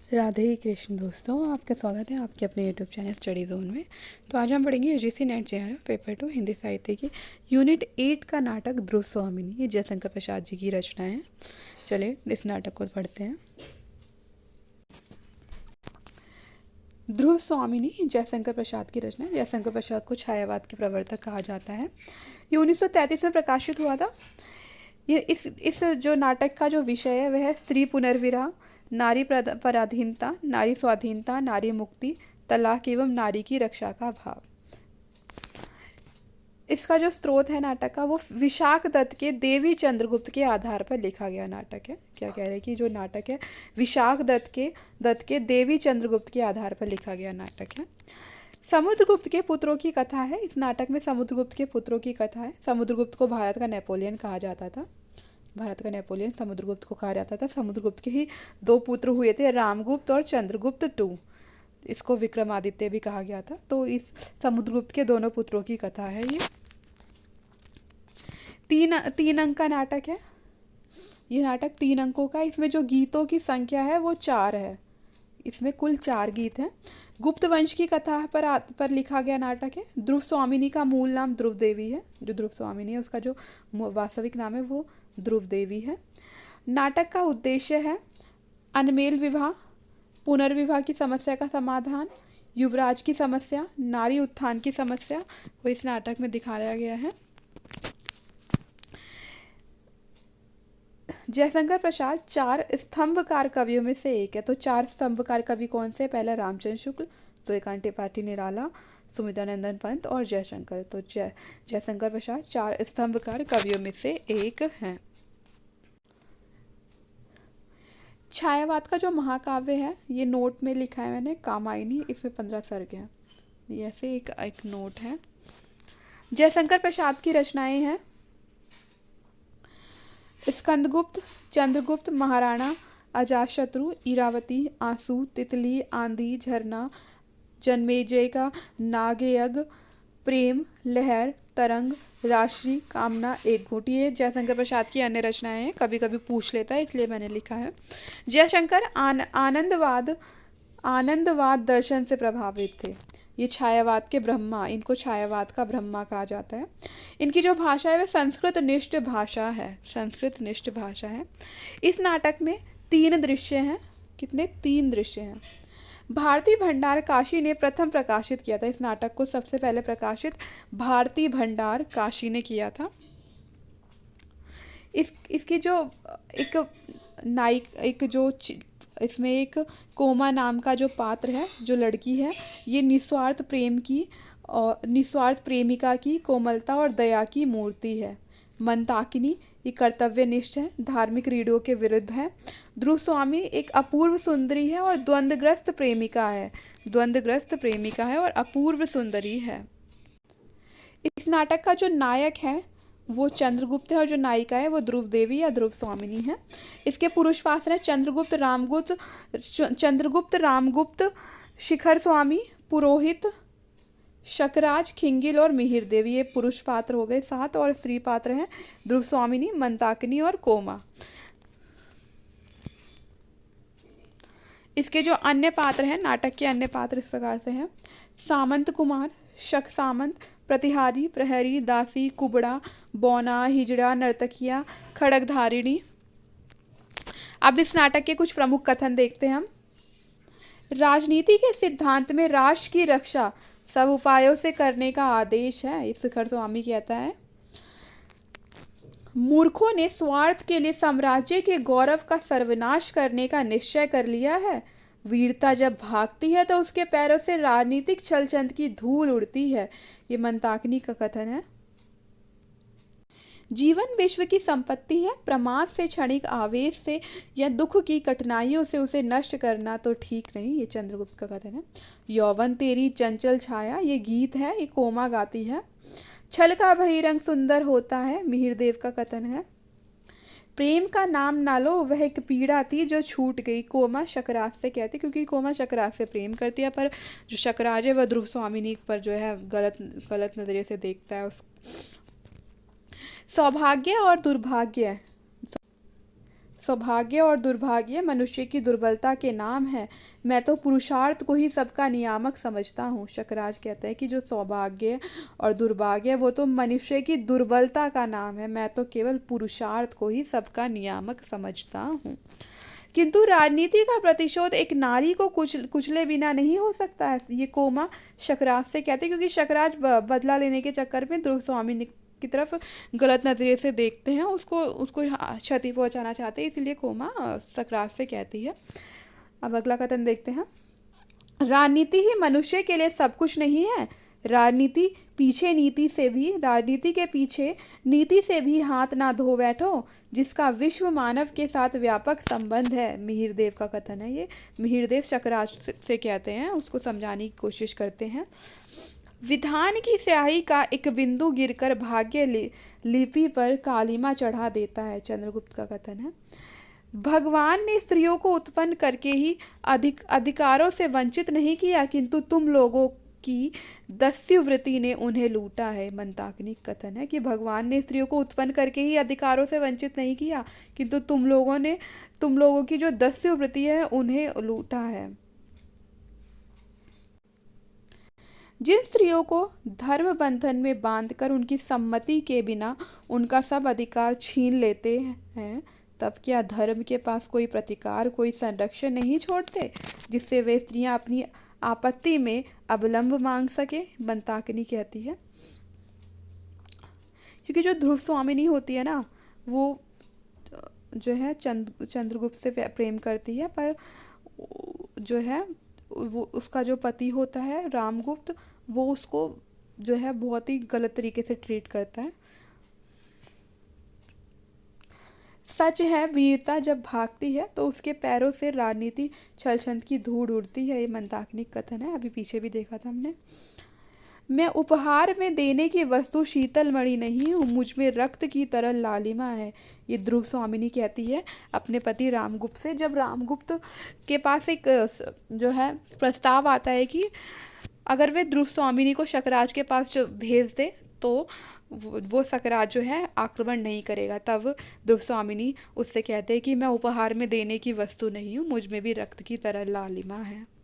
राधे कृष्ण दोस्तों, आपका स्वागत है आपके अपने यूट्यूब चैनल स्टडी जोन में। तो आज हम पढ़ेंगे UGC net JRF paper 2 Hindi साहित्य की यूनिट 8 का नाटक ध्रुव स्वामिनी। ये जयशंकर प्रसाद जी की रचना है। चलिए इस नाटक को पढ़ते हैं। ध्रुव स्वामिनी जयशंकर प्रसाद की रचना है। जयशंकर प्रसाद को छायावाद के प्रवर्तक कहा जाता है। ये 1933 में प्रकाशित हुआ था। ये इस जो नाटक का जो विषय है वह है स्त्री पुनर्विवाह, नारी पराधीनता, नारी स्वाधीनता, नारी मुक्ति, तलाक एवं नारी की रक्षा का भाव। इसका जो स्रोत है नाटक का वो विशाख दत्त के देवी चंद्रगुप्त के आधार पर लिखा गया नाटक है। क्या कह रहे हैं कि जो नाटक है विशाख दत्त के देवी चंद्रगुप्त के आधार पर लिखा गया नाटक है। समुद्रगुप्त के पुत्रों की कथा है। इस नाटक में समुद्रगुप्त के पुत्रों की कथा है। समुद्रगुप्त को भारत का नेपोलियन कहा जाता था। भारत का नेपोलियन समुद्रगुप्त को कहा जाता था। समुद्रगुप्त के ही 2 पुत्र हुए थे, रामगुप्त और चंद्रगुप्त II। इसको विक्रमादित्य भी कहा गया था। तो इस समुद्रगुप्त के दोनों पुत्रों की कथा है। ये 3 अंक का नाटक है। ये नाटक 3 अंकों का। इसमें जो गीतों की संख्या है वो 4 है। इसमें कुल 4 गीत हैं। गुप्त वंश की कथा पर लिखा गया नाटक है। ध्रुव स्वामिनी का मूल नाम ध्रुव देवी है। जो ध्रुव स्वामिनी है उसका जो वास्तविक नाम है वो ध्रुव देवी है। नाटक का उद्देश्य है अनमेल विवाह, पुनर्विवाह की समस्या का समाधान, युवराज की समस्या, नारी उत्थान की समस्या को इस नाटक में दिखाया गया है। जयशंकर प्रसाद 4 स्तंभकार कवियों में से एक है। तो 4 स्तंभकार कवि कौन से? पहला रामचंद्र शुक्ल, तो एकांत त्रिपाठी निराला, सुमित्रानंदन पंत और जयशंकर। तो जयशंकर प्रसाद 4 स्तंभकार कवियों में से एक हैं। छायावाद का जो महाकाव्य है ये नोट में लिखा है मैंने, कामायनी। इसमें 15 सर्ग हैं। ये ऐसे एक नोट है। जयशंकर प्रसाद की रचनाएं हैं स्कंदगुप्त, चंद्रगुप्त, महाराणा, अजातशत्रु, इरावती, आंसू, तितली, आंधी, झरना, जन्मेजय का नागयज्ञ, प्रेम, लहर, तरंग, राशि, कामना, एक घूंट। ये जयशंकर प्रसाद की अन्य रचनाएं हैं। कभी कभी पूछ लेता है इसलिए मैंने लिखा है। जयशंकर आनंदवाद दर्शन से प्रभावित थे। ये छायावाद के ब्रह्मा, इनको छायावाद का ब्रह्मा कहा जाता है। इनकी जो भाषा है वह संस्कृत निष्ठ भाषा है। इस नाटक में 3 दृश्य हैं। कितने? 3 दृश्य हैं। भारती भंडार काशी ने प्रथम प्रकाशित किया था। इस नाटक को सबसे पहले प्रकाशित भारती भंडार काशी ने किया था। इसकी जो इसमें एक कोमा नाम का जो पात्र है, जो लड़की है, ये निस्वार्थ प्रेमिका की कोमलता और दया की मूर्ति है। मंताकिनी ये कर्तव्यनिष्ठ है, धार्मिक रीढ़ों के विरुद्ध है। ध्रुव स्वामी एक अपूर्व सुंदरी है और द्वंद्वग्रस्त प्रेमिका है और अपूर्व सुंदरी है। इस नाटक का जो नायक है वो चंद्रगुप्त है और जो नायिका है वो ध्रुव देवी या ध्रुव स्वामिनी है। इसके पुरुष पात्र हैं चंद्रगुप्त, रामगुप्त, शिखर स्वामी, पुरोहित, शकराज, खिंगिल और मिहिर देवी। ये पुरुष पात्र हो गए 7 और स्त्री पात्र हैं ध्रुव स्वामिनी, मंताकिनी और कोमा। इसके जो अन्य पात्र हैं, नाटक के अन्य पात्र इस प्रकार से हैं: सामंत कुमार, शक सामंत, प्रतिहारी, प्रहरी, दासी, कुबड़ा, बौना, हिजड़ा, नर्तकिया, खड़गधारिणी। अब इस नाटक के कुछ प्रमुख कथन देखते हैं हम। राजनीति के सिद्धांत में राष्ट्र की रक्षा सब उपायों से करने का आदेश है, ये शिखर स्वामी कहता है। मूर्खों ने स्वार्थ के लिए साम्राज्य के गौरव का सर्वनाश करने का निश्चय कर लिया है। वीरता जब भागती है तो उसके पैरों से राजनीतिक छलछंद की धूल उड़ती है, ये मंताकिनी का कथन है। जीवन विश्व की संपत्ति है, प्रमाद से, क्षणिक आवेश से या दुख की कठिनाइयों से उसे नष्ट करना तो ठीक नहीं, ये चंद्रगुप्त का कथन है। यौवन तेरी चंचल छाया, ये गीत है, ये कोमा गाती है। छल का बहिरंग सुंदर होता है, मिहिर देव का कथन है। प्रेम का नाम ना लो, वह एक पीड़ा थी जो छूट गई, कोमा शकराज से कहती, क्योंकि कोमा शकराज से प्रेम करती है, पर जो शकराज है वह ध्रुव स्वामिनी पर जो है गलत नजरिए से देखता है। सौभाग्य और दुर्भाग्य। सौभाग्य और दुर्भाग्य मनुष्य की दुर्बलता के नाम है, मैं तो पुरुषार्थ को ही सबका नियामक समझता हूँ। शकराज कहते हैं कि जो सौभाग्य और दुर्भाग्य वो तो मनुष्य की दुर्बलता का नाम है, मैं तो केवल पुरुषार्थ को ही सबका नियामक समझता हूँ। किंतु राजनीति का प्रतिशोध एक नारी को कुचले बिना नहीं हो सकता है, ये कोमा शकराज से कहते हैं, क्योंकि शकराज बदला लेने के चक्कर में ध्रुव स्वामी की तरफ गलत नज़रिए से देखते हैं, उसको उसको क्षति पहुंचाना चाहते हैं, इसलिए कोमा शकराज से कहती है। अब अगला कथन देखते हैं। राजनीति ही मनुष्य के लिए सब कुछ नहीं है, राजनीति के पीछे नीति से भी हाथ ना धो बैठो, जिसका विश्व मानव के साथ व्यापक संबंध है। मिहिर देव का कथन है ये, मिहिर देव शकराज से कहते हैं, उसको समझाने की कोशिश करते हैं। विधान की स्याही का एक बिंदु गिरकर भाग्य लिपि पर कालिमा चढ़ा देता है, चंद्रगुप्त का कथन है। भगवान ने स्त्रियों को उत्पन्न करके ही अधिकारों से वंचित नहीं किया, किंतु तुम लोगों की दस्युवृत्ति ने उन्हें लूटा है। मंदाकिनी कथन है कि भगवान ने स्त्रियों को उत्पन्न करके ही अधिकारों से वंचित नहीं किया, किंतु तुम लोगों की जो दस्युवृत्ति है उन्हें लूटा है। जिन स्त्रियों को धर्म बंधन में बांधकर उनकी सम्मति के बिना उनका सब अधिकार छीन लेते हैं, तब क्या धर्म के पास कोई प्रतिकार, कोई संरक्षण नहीं छोड़ते, जिससे वे स्त्रियां अपनी आपत्ति में अवलंब मांग सके। मंदाकिनी कहती है क्योंकि जो ध्रुव स्वामिनी होती है ना, वो जो है चंद्रगुप्त से प्रेम करती है, पर जो है वो उसका जो पति होता है रामगुप्त, वो उसको जो है बहुत ही गलत तरीके से ट्रीट करता है। सच है, वीरता जब भागती है तो उसके पैरों से राजनीति छलछंद की धूड़ उड़ती है, ये मंदाकिनी कथन है, अभी पीछे भी देखा था हमने। मैं उपहार में देने की वस्तु शीतल मणि नहीं हूँ, मुझ में रक्त की तरह लालिमा है, ये ध्रुव स्वामिनी कहती है अपने पति रामगुप्त से। जब रामगुप्त के पास एक जो है प्रस्ताव आता है कि अगर वे ध्रुव स्वामिनी को शकराज के पास भेज दे तो वो शकराज जो है आक्रमण नहीं करेगा, तब ध्रुव स्वामिनी उससे कहते हैं कि मैं उपहार में देने की वस्तु नहीं हूँ, मुझ में भी रक्त की तरह लालिमा है।